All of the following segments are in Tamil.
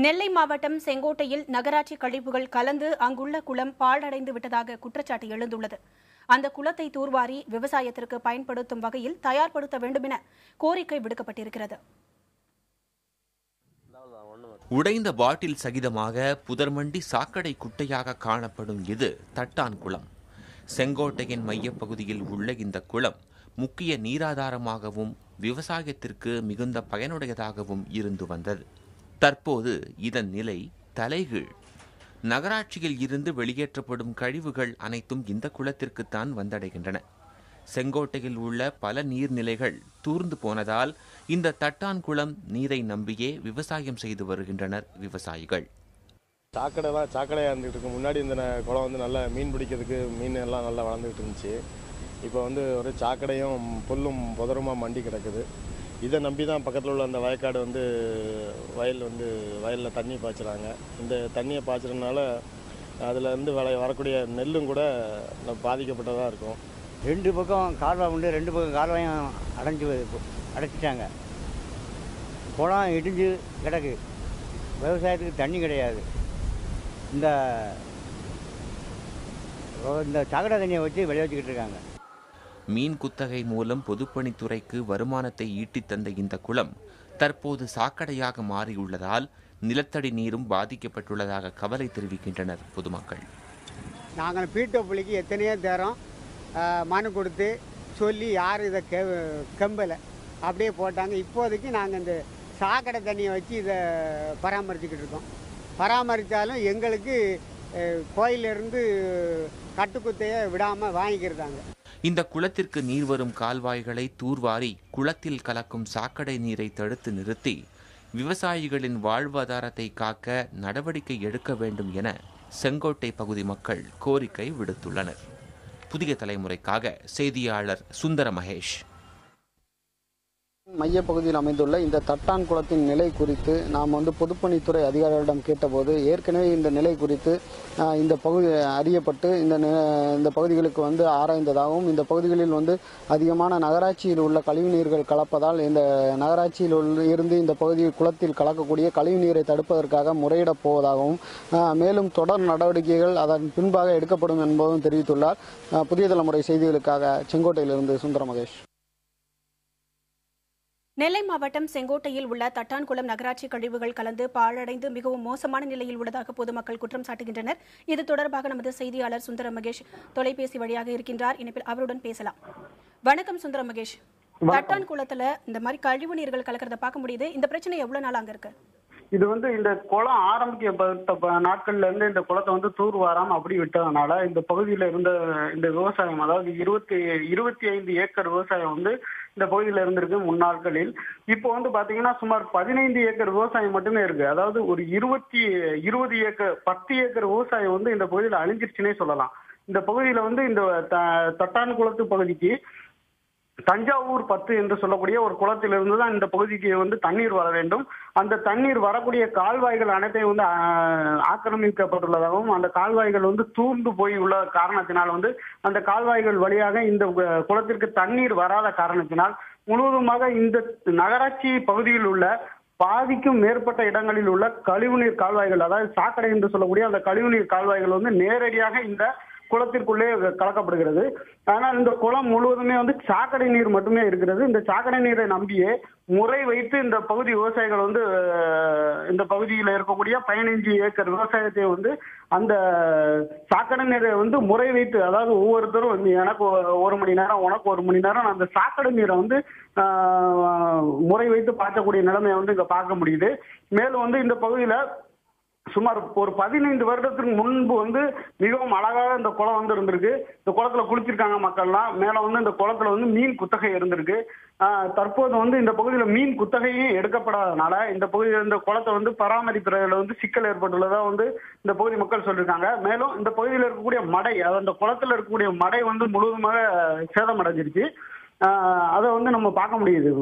நெல்லை மாவட்டம் செங்கோட்டையில் நகராட்சி கழிவுகள் கலந்து அங்குள்ள குளம் பாழடைந்து விட்டதாக குற்றச்சாட்டு எழுந்துள்ளது. அந்த குளத்தை தூர்வாரி விவசாயத்திற்கு பயன்படுத்தும் வகையில் தயார்படுத்த வேண்டும் என கோரிக்கை விடுக்கப்பட்டிருக்கிறது. உடைந்த பாட்டில் சகிதமாக புதர்மண்டி சாக்கடை குட்டையாக காணப்படும் இது தட்டான் குளம். செங்கோட்டையின் மையப்பகுதியில் உள்ள இந்த குளம் முக்கிய நீராதாரமாகவும் விவசாயத்திற்கு மிகுந்த பயனுடையதாகவும் இருந்து வந்தது. தற்போது இதன் நிலை தலைகீழ். நகராட்சியில் இருந்து வெளியேற்றப்படும் கழிவுகள் அனைத்தும் இந்த குளத்திற்குத்தான் வந்தடைகின்றன. செங்கோட்டையில் உள்ள பல நீர்நிலைகள் தூர்ந்து போனதால் இந்த தட்டான் குளம் நீரை நம்பியே விவசாயம் செய்து வருகின்றனர் விவசாயிகள். சாக்கடையாக இருந்துகிட்டு இருக்கு. முன்னாடி இந்த குளம் வந்து நல்லா மீன் பிடிக்கிறதுக்கு மீன் எல்லாம் நல்லா வளர்ந்துக்கிட்டு இருந்துச்சு. இப்போ வந்து ஒரு சாக்கடையும் புல்லும் புதருமா மண்டி கிடக்குது. இதை நம்பி தான் பக்கத்தில் உள்ள அந்த வயக்காடு வந்து வயலில் தண்ணி பாய்ச்சுறாங்க. இந்த தண்ணியை பாய்ச்சுறதுனால அதில் இருந்து வரக்கூடிய நெல்லும் கூட பாதிக்கப்பட்டதாக இருக்கும். ரெண்டு பக்கம் கால்வாய் உண்டு, ரெண்டு பக்கம் கால்வாயும் அடைச்சிட்டாங்க. குளம் இடிஞ்சு கிடக்கு. விவசாயத்துக்கு தண்ணி கிடையாது. இந்த சாக்கடை தண்ணியை வச்சு விளைவிச்சுக்கிட்டு இருக்காங்க. மீன் குத்தகை மூலம் பொதுப்பணித்துறைக்கு வருமானத்தை ஈட்டித் தந்த இந்த குளம் தற்போது சாக்கடையாக மாறியுள்ளதால் நிலத்தடி நீரும் பாதிக்கப்பட்டுள்ளதாக கவலை தெரிவிக்கின்றனர் பொதுமக்கள். நாங்கள் பீட்டோப்புலிக்கு எத்தனையோ தேரம் மனு கொடுத்து சொல்லி யாரும் இதை கம்பலை அப்படியே போட்டாங்க. இப்போதைக்கு நாங்கள் இந்த சாக்கடை தண்ணியை வச்சு இதை பராமரிச்சுக்கிட்டு இருக்கோம். பராமரித்தாலும் எங்களுக்கு கோயிலிருந்து கட்டுக்குத்தையை விடாமல் வாங்கிக்கிறதாங்க. இந்த குளத்திற்கு நீர் வரும் கால்வாய்களை தூர்வாரி குளத்தில் கலக்கும் சாக்கடை நீரை தடுத்து நிறுத்தி விவசாயிகளின் வாழ்வாதாரத்தை காக்க நடவடிக்கை எடுக்க வேண்டும் என செங்கோட்டை பகுதி மக்கள் கோரிக்கை விடுத்துள்ளனர். புதிய தலைமுறைக்காக செய்தியாளர் சுந்தர மகேஷ். மையப்பகுதியில் அமைந்துள்ள இந்த தட்டான் குளத்தின் நிலை குறித்து நாம் பொதுப்பணித்துறை அதிகாரிகளிடம் கேட்டபோது ஏற்கனவே இந்த நிலை குறித்து இந்த பகுதி அறியப்பட்டு இந்த பகுதிகளுக்கு ஆராய்ந்ததாகவும் இந்த பகுதிகளில் அதிகமான நகராட்சியில் உள்ள கழிவுநீர்கள் கலப்பதால் இந்த நகராட்சியில் இருந்து இந்த பகுதியில் குளத்தில் கலக்கக்கூடிய கழிவு நீரை தடுப்பதற்காக முறையிடப் போவதாகவும் மேலும் தொடர் நடவடிக்கைகள் அதன் பின்பாக எடுக்கப்படும் என்பதும் தெரிவித்துள்ளார். புதிய தலைமுறை செய்திகளுக்காக செங்கோட்டையிலிருந்து சுந்தர மகேஷ். நெல்லை மாவட்டம் செங்கோட்டையில் உள்ள தட்டான்குளம் நகராட்சி கழிவுகள் கலந்து பாழடைந்து மிகவும் மோசமான நிலையில் உள்ளதாக பொதுமக்கள் குற்றம் சாட்டுகின்றனர். இது தொடர்பாக நமது செய்தியாளர் சுந்தர மகேஷ் தொலைபேசி வழியாக இருக்கின்றார். இணைப்பில் அவருடன் பேசலாம். வணக்கம் சுந்தர மகேஷ். தட்டான் குளத்துல இந்த மாதிரி கழிவு நீர்கள் கலக்கிறத பார்க்க முடியுது. இந்த பிரச்சனை எவ்வளவு நாள் அங்க இருக்கு? இது இந்த குளம் ஆரம்பிக்கப்பட்ட நாட்கள்ல இருந்து இந்த குளத்தை தூர்வாராம அப்படி விட்டதுனால இந்த பகுதியில இருந்த இந்த விவசாயம், அதாவது 25 ஏக்கர் விவசாயம் இந்த பகுதியில இருந்திருக்கு முன்னாட்களில். இப்போ பாத்தீங்கன்னா சுமார் 15 ஏக்கர் விவசாயம் மட்டுமே இருக்கு. அதாவது ஒரு 20 ஏக்கர் 10 ஏக்கர் விவசாயம் இந்த பகுதியில அழிஞ்சிருச்சுன்னே சொல்லலாம். இந்த பகுதியில இந்த தட்டான் குளத்து பகுதிக்கு தஞ்சாவூர் 10 என்று சொல்லக்கூடிய ஒரு குளத்திலிருந்து தான் இந்த பகுதிக்கு தண்ணீர் வர வேண்டும். அந்த தண்ணீர் வரக்கூடிய கால்வாய்கள் அனைத்தையும் ஆக்கிரமிக்கப்பட்டுள்ளதாகவும் அந்த கால்வாய்கள் தூர்ந்து போய் உள்ள காரணத்தினால் அந்த கால்வாய்கள் வழியாக இந்த குளத்திற்கு தண்ணீர் வராத காரணத்தினால் முழுவதுமாக இந்த நகராட்சி பகுதியில் உள்ள பாதிக்கும் மேற்பட்ட இடங்களில் உள்ள கழிவுநீர் கால்வாய்கள், அதாவது சாக்கடை என்று சொல்லக்கூடிய அந்த கழிவுநீர் கால்வாய்கள் நேரடியாக இந்த குளத்திற்குள்ளே கலக்கப்படுகிறது. ஆனால் இந்த குளம் முழுவதுமே சாக்கடை நீர் மட்டுமே இருக்கிறது. இந்த சாக்கடை நீரை நம்பியே முறை வைத்து இந்த பகுதி விவசாயிகள் இந்த பகுதியில் இருக்கக்கூடிய 15 ஏக்கர் விவசாயத்தை அந்த சாக்கடை நீரை முறை வைத்து, அதாவது ஒவ்வொருத்தரும் எனக்கு 1 மணி நேரம் உனக்கு 1 மணி நேரம் அந்த சாக்கடை நீரை முறை வைத்து பார்க்கக்கூடிய நிலைமையை இங்க பார்க்க முடியுது. மேலும் இந்த பகுதியில சுமார் ஒரு 15 வருடத்துக்கு முன்பு மிகவும் அழகாக இந்த குளம் இருந்திருக்கு. இந்த குளத்துல குளிச்சிருக்காங்க மக்கள்லாம். மேல இந்த குளத்துல மீன் குத்தகை இருந்திருக்கு. தற்போது இந்த பகுதியில மீன் குத்தகையும் எடுக்கப்படாதனால இந்த பகுதியில் இந்த குளத்தை பராமரிப்பதில் சிக்கல் ஏற்பட்டுள்ளதா இந்த பகுதி மக்கள் சொல்லியிருக்காங்க. மேலும் இந்த பகுதியில் இருக்கக்கூடிய மடை, அந்த குளத்துல இருக்கக்கூடிய மடை முழுவதுமாக சேதம் அடைஞ்சிருச்சு. அதை நம்ம பார்க்க முடியுது.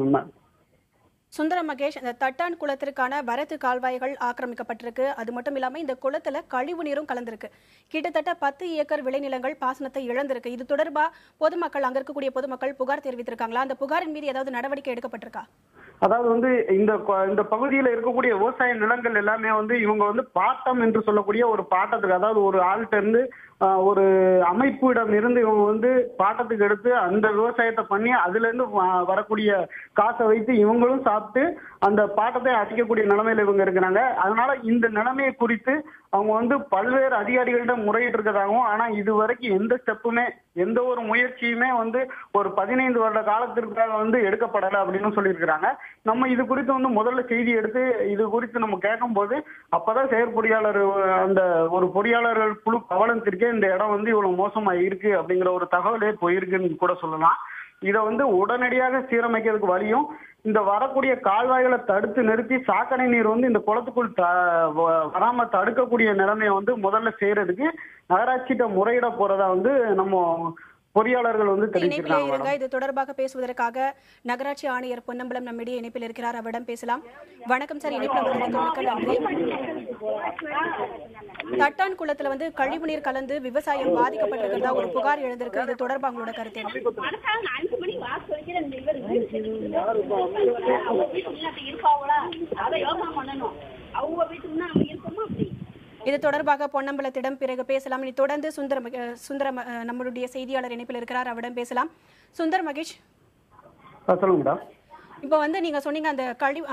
சுந்தர மகேஷ், இந்த தட்டான் குளத்திற்கான வரத்து கால்வாய்கள் ஆக்கிரமிக்கப்பட்டிருக்கு. அது மட்டும் இல்லாம இந்த குளத்துல கழிவு நீரும் கலந்திருக்கு. கிட்டத்தட்ட 10 ஏக்கர் விளைநிலங்கள் பாசனத்தை இழந்திருக்கு. இது தொடர்பா பொதுமக்கள், அங்க இருக்கக்கூடிய பொதுமக்கள் புகார் தெரிவித்திருக்காங்களா? அந்த புகாரின் மீது ஏதாவது நடவடிக்கை எடுக்கப்பட்டிருக்கா? அதாவது வந்து இந்த பகுதியில இருக்கக்கூடிய விவசாய நிலங்கள் எல்லாமே வந்து இவங்க வந்து பாட்டம் என்று சொல்லக்கூடிய ஒரு பாட்டத்துக்கு, அதாவது ஒரு ஆள்கிட்ட இருந்து ஒரு அமைப்பிடம் இருந்து இவங்க வந்து பாட்டத்துக்கு எடுத்து அந்த விவசாயத்தை பண்ணி அதுல இருந்து வரக்கூடிய காசை வைத்து இவங்களும் சாப்பிட்டு அந்த பாட்டத்தை அடிக்கக்கூடிய நிலைமையில இவங்க இருக்கிறாங்க. அதனால இந்த நிலைமையை குறித்து அவங்க வந்து பல்வேறு அதிகாரிகளிடம் முறையிட்டு இருக்கிறதாகவும், ஆனா இது வரைக்கும் எந்த ஸ்டெப்புமே, எந்த ஒரு முயற்சியுமே வந்து ஒரு 15 வருட காலத்திற்காக வந்து எடுக்கப்படலை அப்படின்னு சொல்லியிருக்கிறாங்க. நம்ம இது குறித்து வந்து முதல்ல செய்தி எடுத்து இது குறித்து நம்ம கேட்கும் போது அப்பதான் செயற்பொறியாளர் அந்த ஒரு பொறியாளர்கள் குழு கவனத்திற்கே இந்த இடம் வந்து இவ்வளவு மோசமா இருக்கு அப்படிங்கிற ஒரு தகவலே போயிருக்குன்னு கூட சொல்லலாம். இதை வந்து உடனடியாக சீரமைக்கிறதுக்கு வழியும் இந்த வரக்கூடிய கால்வாய்களை தடுத்து நிறுத்தி சாக்கடை நீர் வந்து இந்த குளத்துக்குள் வராம தடுக்கக்கூடிய நிலைமையை வந்து முதல்ல செய்யறதுக்கு நகராட்சிகிட்ட முறையிட போறதா வந்து நம்ம பொறியாளர்கள் வந்து தெரிவிச்சிருக்காங்க. இது தொடர்பாக பேசுவதற்காக நகராட்சி ஆணையர் பொன்னம்பலம் நம்மிடையே இணைப்பில் இருக்கிறார். அவரிடம் பேசலாம். வணக்கம் சார், இணைப்பில் வந்ததுக்கு நன்றி. தட்டான் குளத்துல வந்து கழிவு நீர் கலந்து விவசாயம் பாதிக்கப்பட்டிருக்கிறதா ஒரு புகார் எழுந்திருக்கு. இது தொடர்பாக உங்களோட கருத்து என்ன? இது தொடர்பாக பொன்னம்பலத்திடம் பிறகு பேசலாம். இனி தொடர்ந்து சுந்தரம் நம்மளுடைய செய்தியாளர் இணைப்பில் இருக்கிறார், அவரிடம் பேசலாம். சுந்தர் மகேஷ், சொல்லுங்க. இப்போ வந்து நீங்க சொன்னீங்க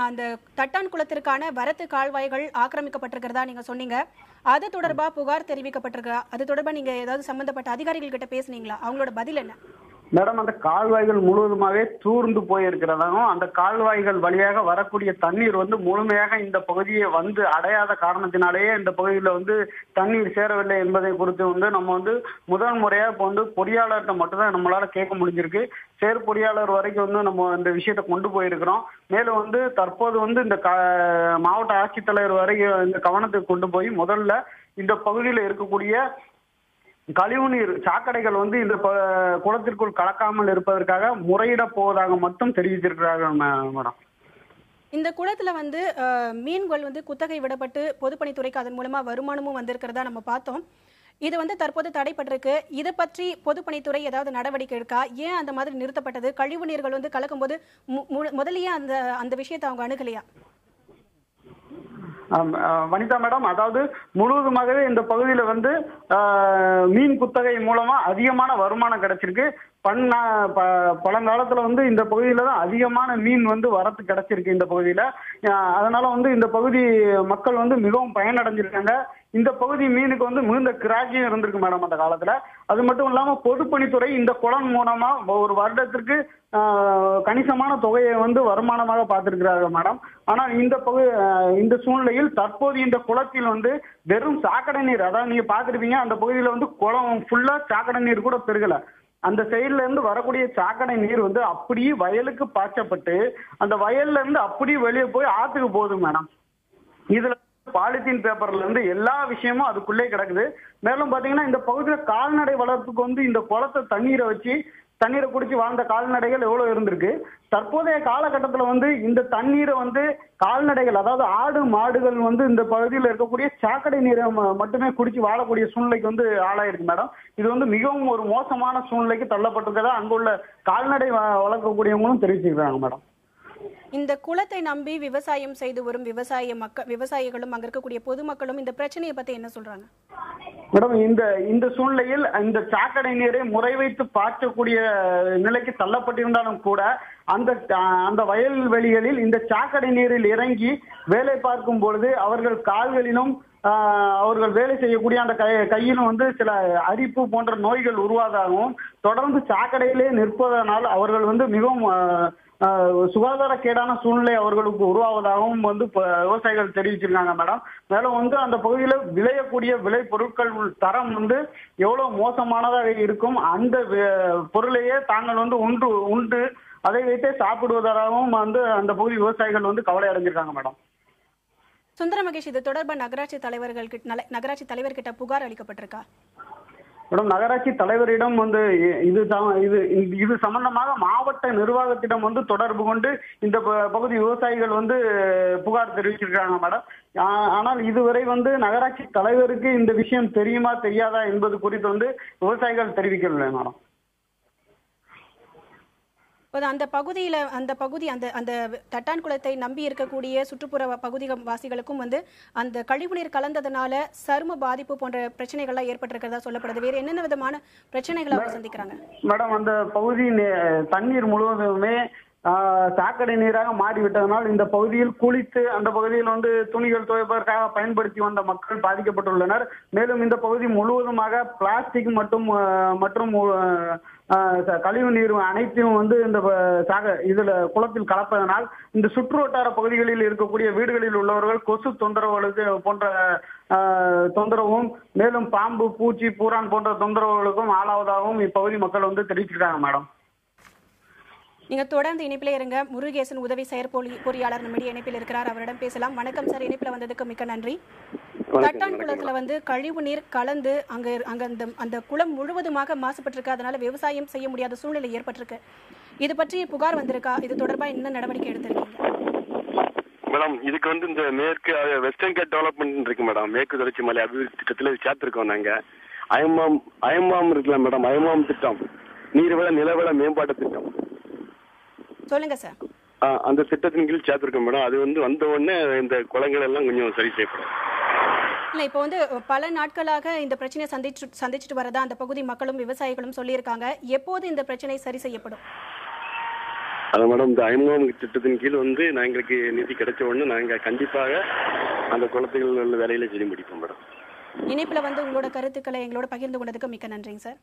அந்த தட்டான் குளத்திற்கான வரத்து கால்வாய்கள் ஆக்கிரமிக்கப்பட்டிருக்கிறதா நீங்க சொன்னீங்க. அது தொடர்பா புகார் தெரிவிக்கப்பட்டிருக்கா? அது தொடர்பா நீங்க ஏதாவது சம்பந்தப்பட்ட அதிகாரிகள் கிட்ட பேசுனீங்களா? அவங்களோட பதில் என்ன? மேடம், அந்த கால்வாய்கள் முழுவதுமாவே தூர்ந்து போயிருக்கிறதாகவும் அந்த கால்வாய்கள் வழியாக வரக்கூடிய தண்ணீர் வந்து முழுமையாக இந்த பகுதியை வந்து அடையாத காரணத்தினாலேயே இந்த பகுதியில் வந்து தண்ணீர் சேரவில்லை என்பதை குறித்து வந்து நம்ம வந்து முதல் முறையா இப்போ வந்து பொறியாளர்கிட்ட மட்டும்தான் நம்மளால கேட்க முடிஞ்சிருக்கு. செயற்பொறியாளர் வரைக்கும் வந்து நம்ம இந்த விஷயத்தை கொண்டு போயிருக்கிறோம். மேலும் வந்து தற்போது வந்து இந்த மாவட்ட ஆட்சித்தலைவர் வரைக்கும் இந்த கவனத்துக்கு கொண்டு போய் முதல்ல இந்த பகுதியில் இருக்கக்கூடிய கழிவுநீர் சாக்கடைகள் வந்து இந்த குளத்திற்குள் கலக்காமல் இருப்பதற்காக முறையிட போவதாக மட்டும் தெரிவித்திருக்கிறார்கள் மேடம். இந்த குளத்துல வந்து மீன்கள் வந்து குத்தகை விடப்பட்டு பொதுப்பணித்துறைக்கு அதன் மூலமா வருமானமும் வந்திருக்கிறதா நம்ம பார்த்தோம். இது வந்து தற்போது தடைப்பட்டிருக்கு. இதை பற்றி பொதுப்பணித்துறை ஏதாவது நடவடிக்கை இருக்கா? ஏன் அந்த மாதிரி நிறுத்தப்பட்டது? கழிவு நீர்கள் வந்து கலக்கும் போது முதலையே அந்த விஷயத்தை அவங்க அணுகலையா? வனிதா மேடம், அதாவது முழுவதுமாகவே இந்த பகுதியில வந்து மீன் குத்தகை மூலமா அதிகமான வருமானம் கிடைச்சிருக்கு. பழங்காலத்துல வந்து இந்த பகுதியில தான் அதிகமான மீன் வந்து வரத்து கிடைச்சிருக்கு இந்த பகுதியில. அதனால வந்து இந்த பகுதி மக்கள் வந்து மிகவும் பயனடைஞ்சிருக்காங்க. இந்த பகுதி மீனுக்கு வந்து மிகுந்த கிராக்கியும் இருந்திருக்கு மேடம் அந்த காலத்துல. அது மட்டும் இல்லாம பொதுப்பணித்துறை இந்த குளம் மூலமா ஒரு வருடத்திற்கு கணிசமான தொகையை வந்து வருமானமாக பார்த்திருக்கிறார்கள் மேடம். ஆனால் இந்த சூழ்நிலையில் தற்போது இந்த குளத்தில் வந்து வெறும் சாக்கடை நீர், அதாவது நீங்க பாத்துருப்பீங்க அந்த பகுதியில வந்து குளம் ஃபுல்லா சாக்கடை நீர் கூட பெருகல. அந்த சைட்ல இருந்து வரக்கூடிய சாக்கடை நீர் வந்து அப்படியே வயலுக்கு பாய்ச்சப்பட்டு அந்த வயல்ல இருந்து அப்படியே வெளியே போய் ஆத்துக்கு போகுது மேடம். இதுல பாலித்தீன் பேப்பர்ல இருந்து எல்லா விஷயமும் அதுக்குள்ளே கிடக்குது. மேலும் பாத்தீங்கன்னா இந்த பகுதியில கால்நடை வளர்ப்புக்கு வந்து இந்த குளத்தை தண்ணீரை குடிச்சு வாழ்ந்த கால்நடைகள் எவ்வளவு இருந்திருக்கு. தற்போதைய காலகட்டத்தில் வந்து இந்த தண்ணீரை வந்து கால்நடைகள், அதாவது ஆடு மாடுகள் வந்து இந்த பகுதியில் இருக்கக்கூடிய சாக்கடை நீரை மட்டுமே குடிச்சு வாழக்கூடிய சூழ்நிலைக்கு வந்து ஆளாயிருக்கு மேடம். இது வந்து மிகவும் ஒரு மோசமான சூழ்நிலைக்கு தள்ளப்பட்டிருக்கதா அங்குள்ள கால்நடை வளர்க்கக்கூடியவங்களும் தெரிவிச்சிருக்காங்க மேடம். இந்த குளத்தை நம்பி விவசாயம் செய்து வரும் விவசாயிகளும் அங்க இருக்கக்கூடிய பொதுமக்களும் இந்த பிரச்சனையை பத்தி என்ன சொல்றாங்க மேடம்? இந்த சூழ்நிலையில் இந்த சாக்கடை நீரை முறை வைத்து பாய்ச்சக்கூடிய நிலைக்கு தள்ளப்பட்டிருந்தாலும் கூட அந்த வயல்வெளிகளில் இந்த சாக்கடை நீரில் இறங்கி வேலை பார்க்கும் பொழுது அவர்கள் கால்களிலும் அவர்கள் வேலை செய்யக்கூடிய அந்த கையிலும் வந்து சில அரிப்பு போன்ற நோய்கள் உருவாதாகவும் தொடர்ந்து சாக்கடையிலே நிற்பதனால் அவர்கள் வந்து மிகவும் சுகாதாரக்கேடான சூழ்நிலை அவர்களுக்கு உருவாவதாகவும் வந்து விவசாயிகள் தெரிவிச்சிருக்காங்க மேடம். மேலும் வந்து அந்த பகுதியில் விளையக்கூடிய விளை பொருட்கள் தரம் வந்து எவ்வளவு மோசமானதாக இருக்கும், அந்த பொருளையே தாங்கள் வந்து உண்டு அதை வைத்தே சாப்பிடுவதாகவும் வந்து அந்த பகுதி விவசாயிகள் வந்து கவலை அடைஞ்சிருக்காங்க மேடம். சுந்தர மகேஷ், இது தொடர்பாக நகராட்சி தலைவர்கிட்ட புகார் அளிக்கப்பட்டிருக்கா? மேடம், நகராட்சி தலைவரிடம் வந்து இது சம்பந்தமாக மாவட்ட நிர்வாகத்திடம் வந்து தொடர்பு கொண்டு இந்த பகுதி விவசாயிகள் வந்து புகார் தெரிவிச்சிருக்காங்க மேடம். ஆனால் இதுவரை வந்து நகராட்சி தலைவருக்கு இந்த விஷயம் தெரியுமா தெரியாதா என்பது குறித்து வந்து விவசாயிகள் தெரிவிக்கவில்லை மேடம். அந்த பகுதி அந்த அந்த தட்டான் குளத்தை நம்பி இருக்கக்கூடிய சுற்றுப்புற பகுதி வாசிகளுக்கும் வந்து அந்த கழிவுநீர் கலந்ததுனால சரும பாதிப்பு போன்ற பிரச்சனைகள்லாம் ஏற்பட்டிருக்கிறதா சொல்லப்படுது. வேறு என்னென்ன விதமான பிரச்சனைகளை அவங்க சந்திக்கிறாங்க? மேடம், அந்த பகுதி தண்ணீர் முழுவதுமே சாக்கடை நீராக மாறிவிட்டதனால் இந்த பகுதியில் குளித்து அந்த பகுதியில் வந்து துணிகள் துவைப்பதற்காக பயன்படுத்தி வந்த மக்கள் பாதிக்கப்பட்டுள்ளனர். மேலும் இந்த பகுதி முழுவதுமாக பிளாஸ்டிக் மற்றும் கழிவு நீர் அனைத்தையும் வந்து இந்த இதுல குளத்தில் கலப்பதனால் இந்த சுற்று வட்டார பகுதிகளில் இருக்கக்கூடிய வீடுகளில் உள்ளவர்கள் கொசு தொந்தரவுகளுக்கு போன்ற தொந்தரவும், மேலும் பாம்பு, பூச்சி, பூரான் போன்ற தொந்தரவுகளுக்கும் ஆளாவதாகவும் இப்பகுதி மக்கள் வந்து தெரிவிச்சிருக்காங்க. மேடம், நீங்க தொடர்ந்து இணைப்பில் இருங்க. முருகேசன் உதவி பொறியாளர் நம்முடைய இணைப்பில் இருக்கிறார், அவரிடம் பேசலாம். வணக்கம் சார், இணைப்பில் வந்ததுக்கு மிக்க நன்றி. தட்டான் குளத்துல வந்து கழிவு நீர் கலந்து அங்க அந்த குளம் முழுவதுமாக மாசுபட்டிருக்கு, அதனால விவசாயம் செய்ய முடியாத சூழ்நிலை ஏற்பட்டிருக்கு. இது பற்றி புகார் வந்திருக்கா? இது தொடர்பா என்ன நடவடிக்கை எடுத்திருக்கீங்க? மேடம், இதுக்கு வந்து இந்த மேற்கு வெஸ்டர்ன் கேட் டெவலப்மெண்ட் இருக்கு மேடம், மேற்கு தொடர்ச்சி மலை அபிவிருத்தி திட்டத்தில் சேர்த்திருக்கோம். நாங்க அயமாம் இருக்குல்ல மேடம், அயமாம் திட்டம், நீர்வள நிலவள மேம்பாட்டு திட்டம், சொல்லுங்க சார். அந்த திட்டத்தின் கீழ் சேர்த்திருக்கோம் மேடம். அது வந்து வந்த உடனே இந்த குளங்கள் எல்லாம் கொஞ்சம் சரி செய்யப்படும். இல்ல, இப்போ வந்து பல நாட்களாக இந்த பிரச்சனையை சந்திச்சுட்டு வரதா அந்த பகுதி மக்களும் விவசாயிகளும் சொல்லியிருக்காங்க. எப்போது இந்த பிரச்சனை சரி செய்யப்படும்? அதான் மேடம், இந்த அயமாம் திட்டத்தின் கீழ் வந்து எங்களுக்கு நிதி கிடைச்ச உடனே நாங்க கண்டிப்பாக அந்த குளத்துகள் உள்ள வேலையில செய்ய முடிப்போம் மேடம். இணைப்புல வந்து உங்களோட கருத்துக்களை எங்களோட பகிர்ந்து கொண்டதுக்கு மிக்க நன்றிங்க சார்.